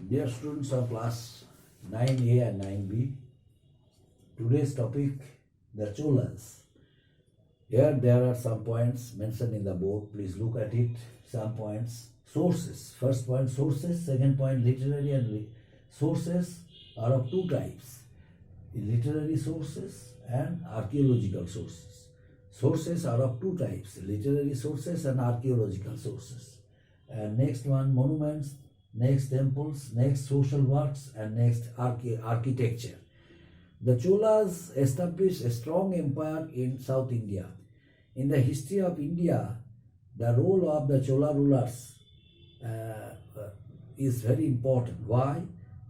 Dear students of class 9A and 9B, today's topic, the Cholas. Here there are some points mentioned in the board. Please look at it. Some points. Sources. First point, sources. Second point, literary and sources are of two types. Literary sources and archaeological sources. Sources are of two types, literary sources and archaeological sources. And next one, monuments, next temples, next social works, and next architecture. The Cholas established a strong empire in South India. In the history of India, the role of the Chola rulers is very important. Why?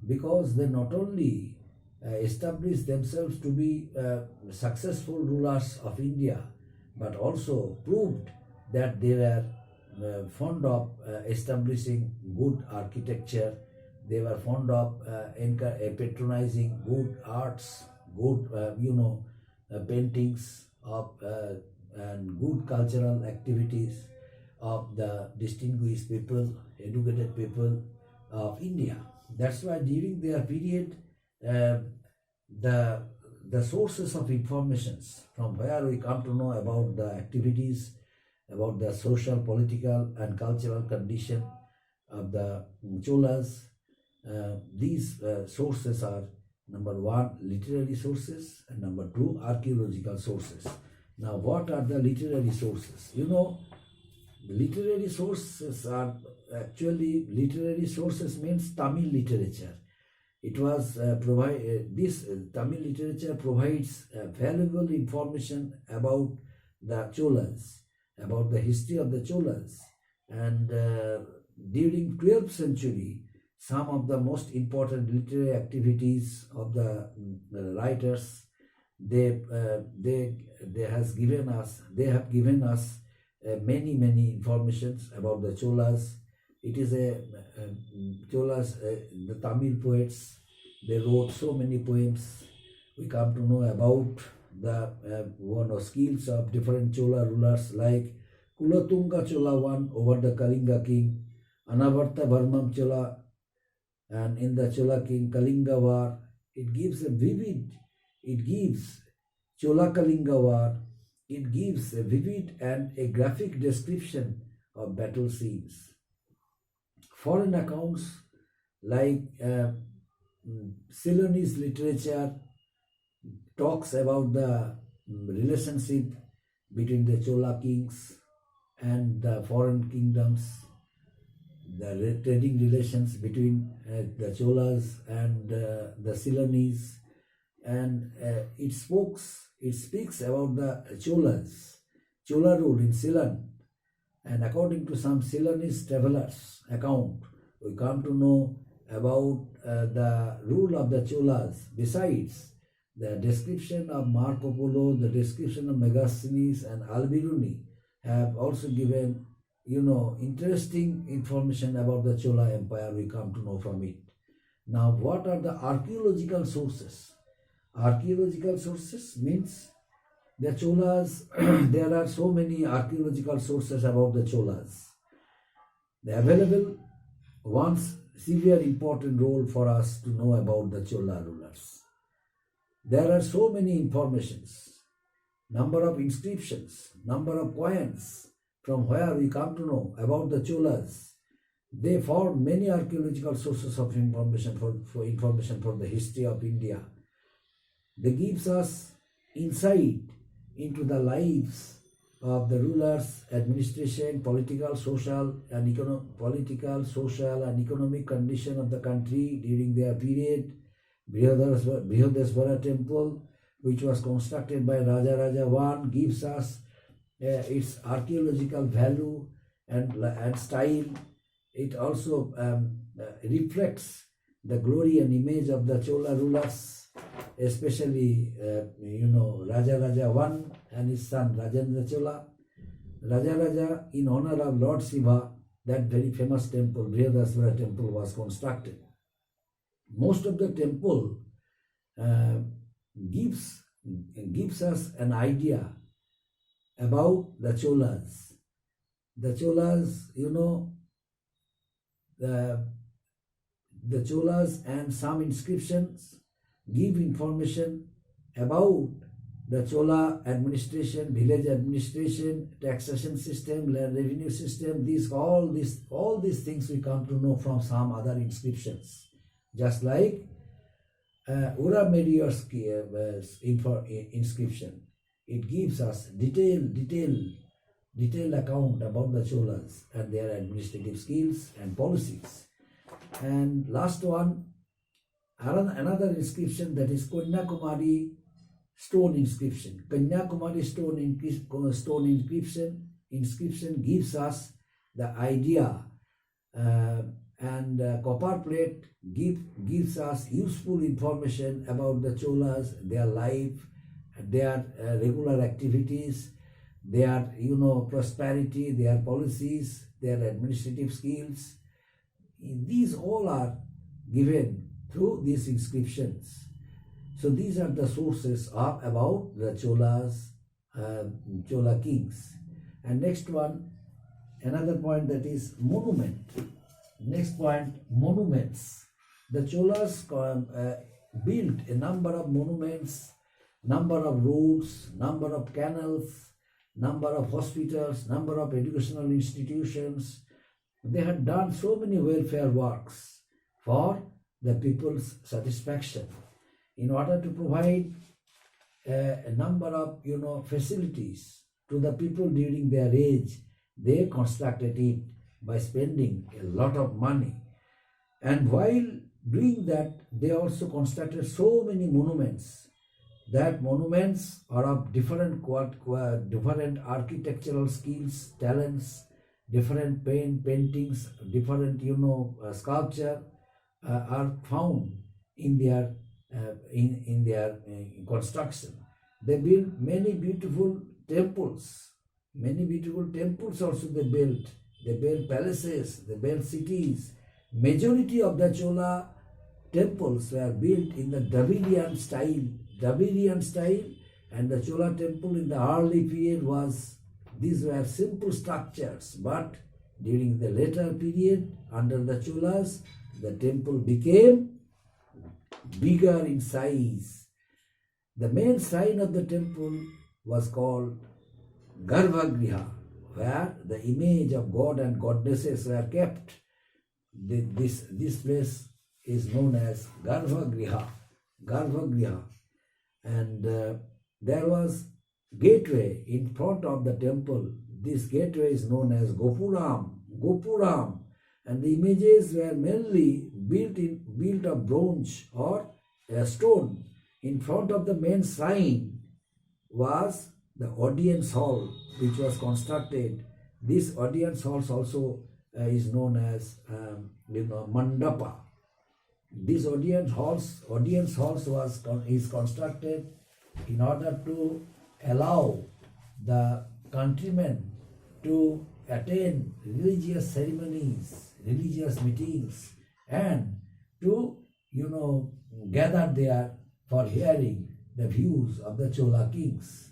Because they not only established themselves to be successful rulers of India, but also proved that they were fond of establishing good architecture. They were fond of patronizing good arts, good paintings of and good cultural activities of the distinguished people, educated people of India. That's why during their period, the sources of informations from where we come to know about the activities, about the social, political, and cultural condition of the Cholas. These sources are number one, literary sources, and number two, archaeological sources. Now, what are the literary sources? Literary sources are actually, literary sources means Tamil literature. It was this Tamil literature provides valuable information about the Cholas, about the history of the Cholas, and during 12th century, some of the most important literary activities of the writers, they have given us many informations about the Cholas. It is Cholas, the Tamil poets, they wrote so many poems. We come to know about the skills of different Chola rulers like Kulatunga Chola won over the Kalinga king, Anavarta Varmam Chola, and in the Chola king Kalinga war. It gives Chola Kalinga war, it gives a vivid and a graphic description of battle scenes. Foreign accounts like Ceylonese literature talks about the relationship between the Chola kings and the foreign kingdoms, the trading relations between the Cholas and the Ceylonese, and it speaks about the Chola rule in Ceylon. And according to some Ceylonese travelers' account, we come to know about the rule of the Cholas. Besides, the description of Marco Polo, the description of Megasthenes and Al-Biruni have also given, interesting information about the Chola Empire. We come to know from it. Now, what are the archaeological sources? Archaeological sources means the Cholas, there are so many archaeological sources about the Cholas. The available ones severe important role for us to know about the Chola rulers. There are so many informations, number of inscriptions, number of coins, from where we come to know about the Cholas. They form many archaeological sources of information for information for the history of India. They gives us insight into the lives of the rulers, administration, political, social, and economic condition of the country during their period. Brihadeswara temple, which was constructed by Raja Raja I, gives us its archaeological value and style. It also reflects the glory and image of the Chola rulers, especially Raja Raja I and his son Rajendra Chola. Raja Raja, in honor of Lord Shiva, that very famous temple, Brihadeswara temple, was constructed. Most of the temple gives us an idea about the Cholas. The Cholas, the Cholas, and some inscriptions give information about the Chola administration, village administration, taxation system, land revenue system. All these things we come to know from some other inscriptions. Just like Ura Merior's inscription, it gives us detailed account about the Cholas and their administrative skills and policies. And last one, another inscription, that is Kanyakumari stone inscription. Kanyakumari stone inscription gives us the idea, and copper plate gives us useful information about the Cholas, their life, their regular activities, their prosperity, their policies, their administrative skills. These all are given through these inscriptions. So these are the sources about the Cholas, Chola kings. And next one, another point, that is monument. Next point, monuments. The Cholas built a number of monuments, number of roads, number of canals, number of hospitals, number of educational institutions. They had done so many welfare works for the people's satisfaction. In order to provide a number of facilities to the people during their age, they constructed it by spending a lot of money. And while doing that, they also constructed so many monuments. That monuments are of different architectural skills, talents, different paintings, different sculpture are found in their construction. They built many beautiful temples. Many beautiful temples also they built. They built palaces, they built cities. Majority of the Chola temples were built in the Dravidian style, and the Chola temple in the early period these were simple structures, but during the later period, under the Cholas, the temple became bigger in size. The main shrine of the temple was called Garbhagriha, where the image of God and goddesses were kept. This place is known as Garbhagriha. And there was gateway in front of the temple. This gateway is known as Gopuram, and the images were mainly built of bronze or stone. In front of the main shrine was the audience hall, which was constructed. This audience hall also is known as mandapa. This audience halls is constructed in order to allow the countrymen to attend religious ceremonies, religious meetings, and to gather there for hearing the views of the Chola kings.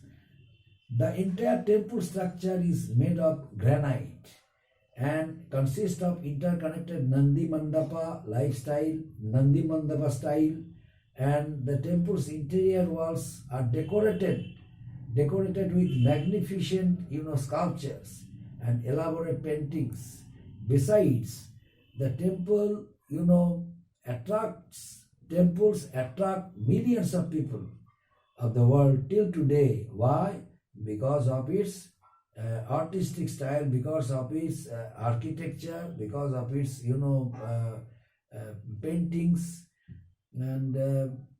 The entire temple structure is made of granite and consists of interconnected Nandi Mandapa style, and the temple's interior walls are decorated with magnificent sculptures and elaborate paintings. Besides, the temple temples attract millions of people of the world till today. Why? Because of its artistic style, because of its architecture, because of its paintings, and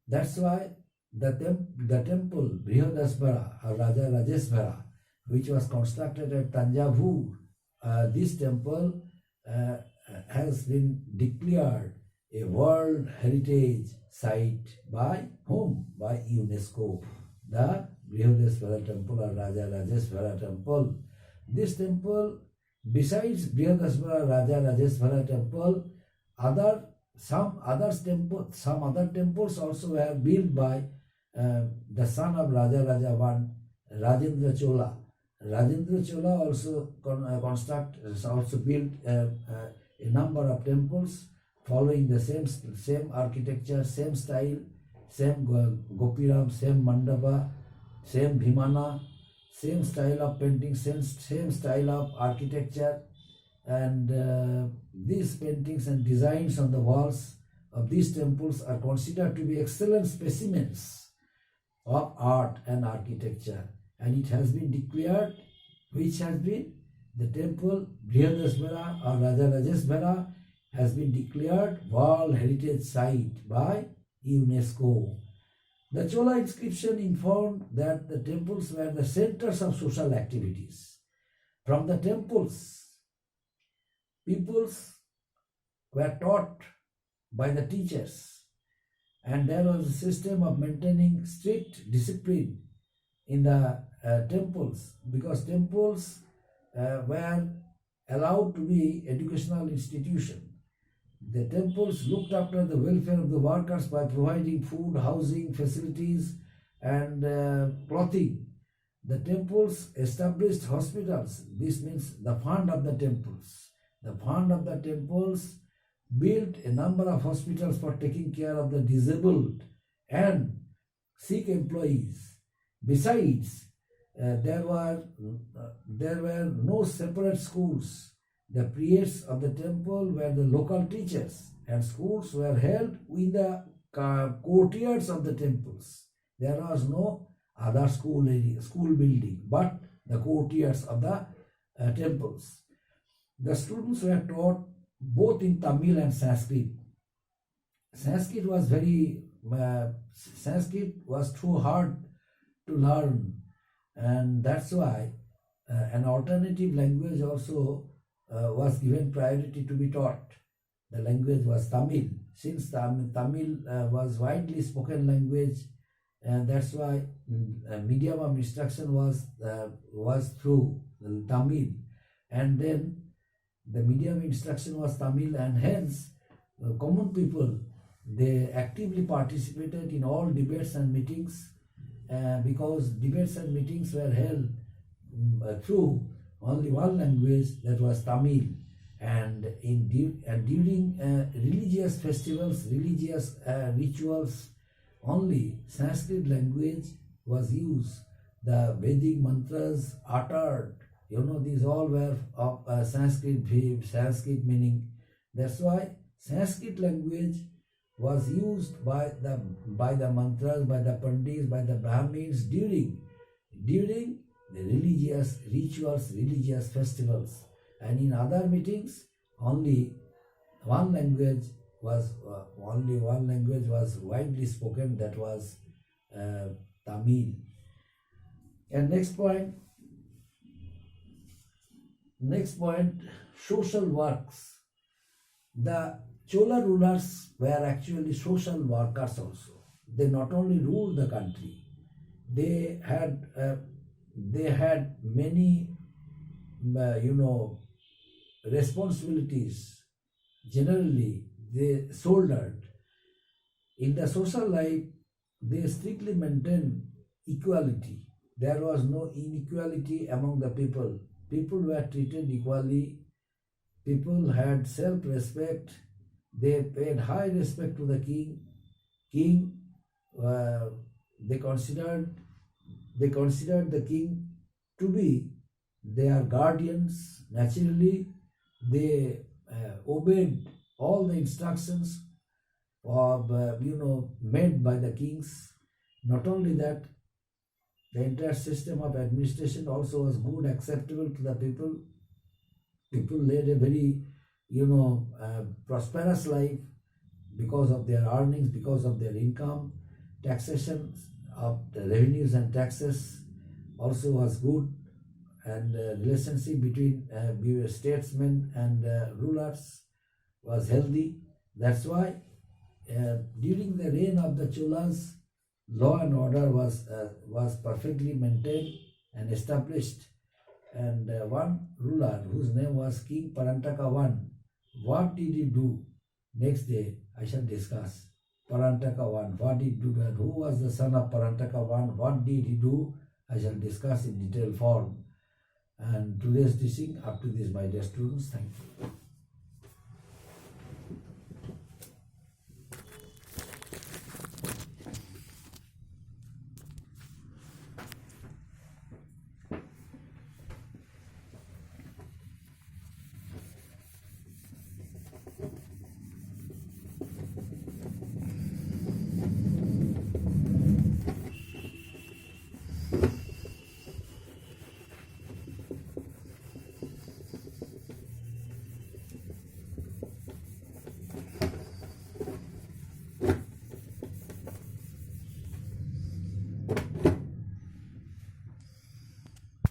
that's why the temple Brihadasvara or Raja Rajesvara, which was constructed at Tanjavur, this temple has been declared a World Heritage Site by whom? By UNESCO. The Brihadasvara temple or Raja Rajesvara temple. This temple, besides Brihadasvara Raja Rajesvara temple, some other temples also were built by the son of Raja I, Rajendra Chola. Rajendra Chola also built a number of temples. following the same architecture, same style, same Gopiram, same Mandapa, same Bhimana, same style of painting, same style of architecture, and these paintings and designs on the walls of these temples are considered to be excellent specimens of art and architecture, and it has been declared, which has been the temple Brihadasvara or Rajarajasvara has been declared World Heritage Site by UNESCO. The Chola inscription informed that the temples were the centers of social activities. From the temples, peoples were taught by the teachers, and there was a system of maintaining strict discipline in the temples, because temples were allowed to be educational institutions. The temples looked after the welfare of the workers by providing food, housing, facilities, and clothing. The temples established hospitals. This means the fund of the temples. The fund of the temples built a number of hospitals for taking care of the disabled and sick employees. Besides, there were no separate schools. The priests of the temple were the local teachers, and schools were held in the courtyards of the temples. There was no other school building, but the courtyards of the temples. The students were taught both in Tamil and Sanskrit. Sanskrit was too hard to learn, and that's why an alternative language also was given priority to be taught. The language was Tamil. Since Tamil was widely spoken language, and that's why medium of instruction was through Tamil, and then the medium of instruction was Tamil, and hence common people, they actively participated in all debates and meetings, because debates and meetings were held through only one language, that was Tamil, and during religious festivals, religious rituals, only Sanskrit language was used. The Vedic mantras uttered, these all were of Sanskrit meaning. That's why Sanskrit language was used by the mantras, by the pandits, by the Brahmins during the religious rituals, religious festivals, and in other meetings only one language was widely spoken, that was Tamil. And next point, social works. The Chola rulers were actually social workers also. They not only ruled the country, they had many responsibilities. Generally they shouldered. In the social life, they strictly maintained equality. There was no inequality among the people. People were treated equally. People had self-respect. They paid high respect to the king. They considered the king to be their guardians. Naturally, they obeyed all the instructions of made by the kings. Not only that, the entire system of administration also was good, acceptable to the people. People led a very prosperous life because of their earnings, because of their income. Taxation of the revenues and taxes also was good, and relationship between statesmen and rulers was healthy. That's why during the reign of the Cholas, law and order was perfectly maintained and established. And one ruler, whose name was King Parantaka I, what did he do? Next day I shall discuss Parantaka I, what did he do, and who was the son of Parantaka I, what did he do? I shall discuss in detailed form. And today's teaching up to this, my dear students. Thank you.